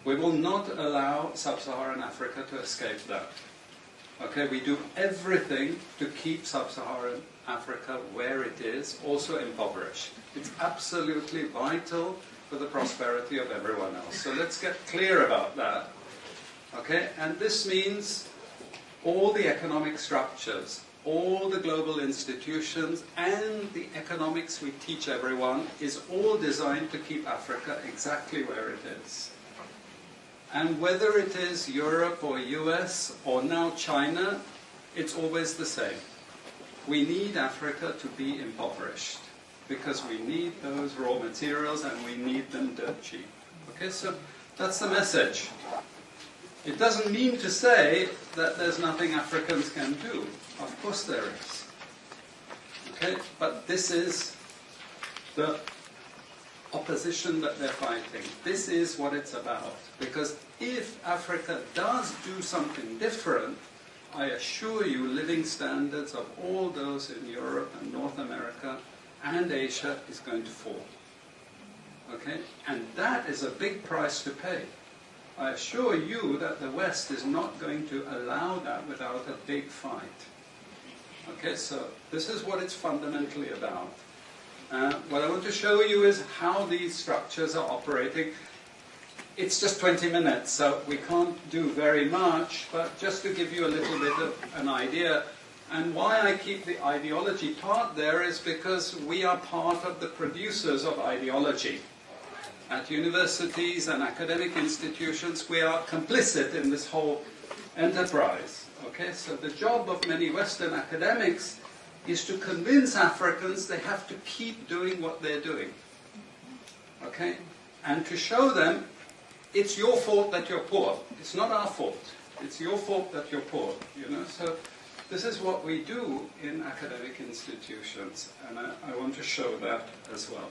We will not allow sub-Saharan Africa to escape that. Okay, we do everything to keep sub-Saharan Africa where it is, also impoverished. It's absolutely vital for the prosperity of everyone else. So let's get clear about that. Okay, and this means all the economic structures, all the global institutions, and the economics we teach everyone is all designed to keep Africa exactly where it is. And whether it is Europe or US or now China, it's always the same. We need Africa to be impoverished because we need those raw materials and we need them dirt cheap. Okay, so that's the message. It doesn't mean to say that there's nothing Africans can do. Of course there is. Okay, but this is the opposition that they're fighting. This is what it's about. Because if Africa does do something different, I assure you living standards of all those in Europe and North America and Asia is going to fall. Okay? And that is a big price to pay. I assure you that the West is not going to allow that without a big fight. Okay, so this is what it's fundamentally about. What I want to show you is how these structures are operating. It's just 20 minutes, so we can't do very much, but just to give you a little bit of an idea. And why I keep the ideology part there is because we are part of the producers of ideology. At universities and academic institutions, we are complicit in this whole enterprise. Okay, so the job of many Western academics is to convince Africans they have to keep doing what they're doing. Okay? And to show them it's your fault that you're poor. It's not our fault. It's your fault that you're poor. You know? So this is what we do in academic institutions, and I want to show that as well.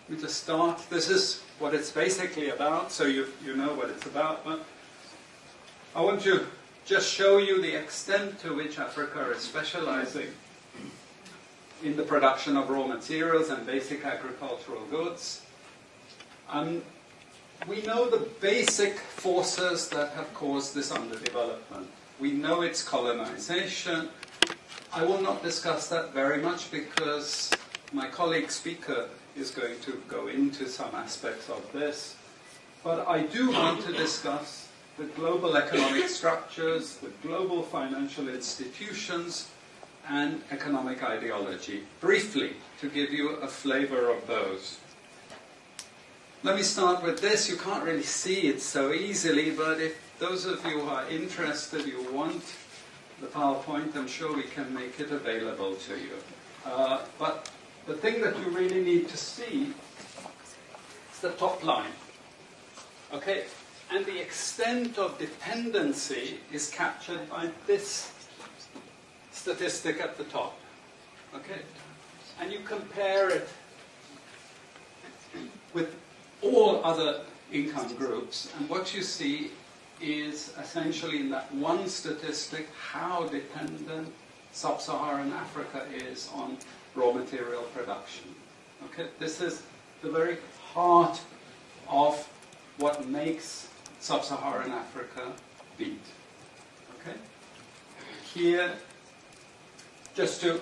Let me just start. This is what it's basically about, so you know what it's about. But I want to just show you the extent to which Africa is specializing in the production of raw materials and basic agricultural goods. We know the basic forces that have caused this underdevelopment. We know it's colonization. I will not discuss that very much because my colleague speaker is going to go into some aspects of this. But I do want to discuss the global economic structures, the global financial institutions, and economic ideology, briefly, to give you a flavor of those. Let me start with this. You can't really see it so easily, but if those of you who are interested, you want the PowerPoint, I'm sure we can make it available to you. But the thing that you really need to see is the top line. Okay? And the extent of dependency is captured by this statistic at the top. Okay? And you compare it with all other income groups, and what you see is essentially in that one statistic how dependent sub-Saharan Africa is on raw material production. Okay? This is the very heart of what makes sub-Saharan Africa beat. Okay? Here, just to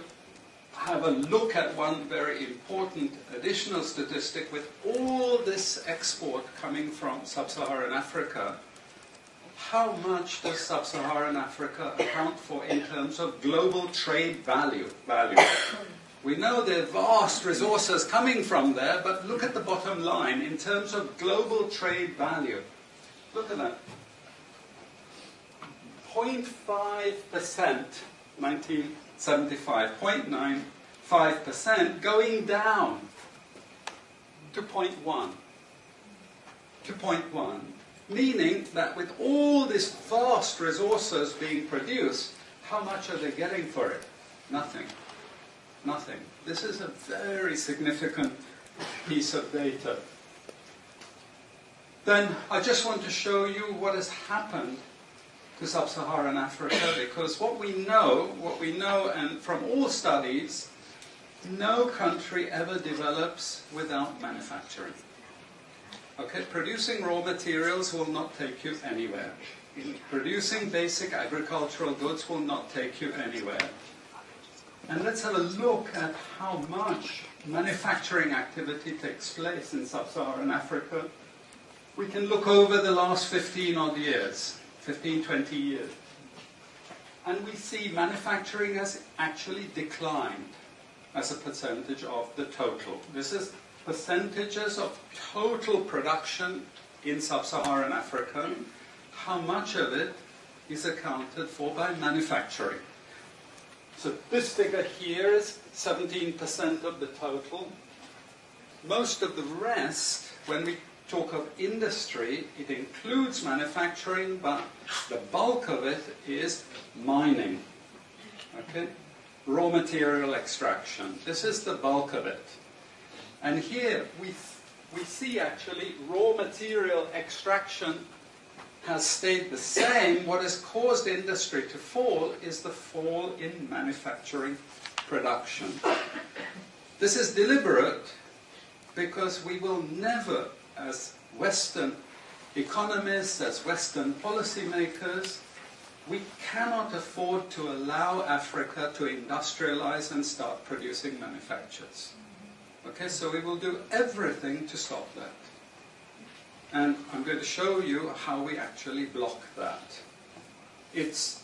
have a look at one very important additional statistic, with all this export coming from sub-Saharan Africa, how much does sub-Saharan Africa account for in terms of global trade value? We know there are vast resources coming from there, but look at the bottom line in terms of global trade value. Look at that. 0.5%, 1975, 0.95%, going down to 0.1. To 0.1. Meaning that with all these vast resources being produced, how much are they getting for it? Nothing. Nothing. This is a very significant piece of data. Then I just want to show you what has happened to sub-Saharan Africa, because what we know, and from all studies, no country ever develops without manufacturing. Okay, producing raw materials will not take you anywhere. Producing basic agricultural goods will not take you anywhere. And let's have a look at how much manufacturing activity takes place in sub-Saharan Africa. We can look over the last 15 odd years, 15, 20 years. And we see manufacturing has actually declined as a percentage of the total. This is percentages of total production in sub-Saharan Africa. How much of it is accounted for by manufacturing? So this figure here is 17% of the total. Most of the rest, when we talk of industry, it includes manufacturing, but the bulk of it is mining. Okay? Raw material extraction. This is the bulk of it. And here we see actually raw material extraction has stayed the same. What has caused industry to fall is the fall in manufacturing production. This is deliberate because we will never, as Western economists, as Western policymakers, we cannot afford to allow Africa to industrialize and start producing manufactures. Okay, so we will do everything to stop that. And I'm going to show you how we actually block that. It's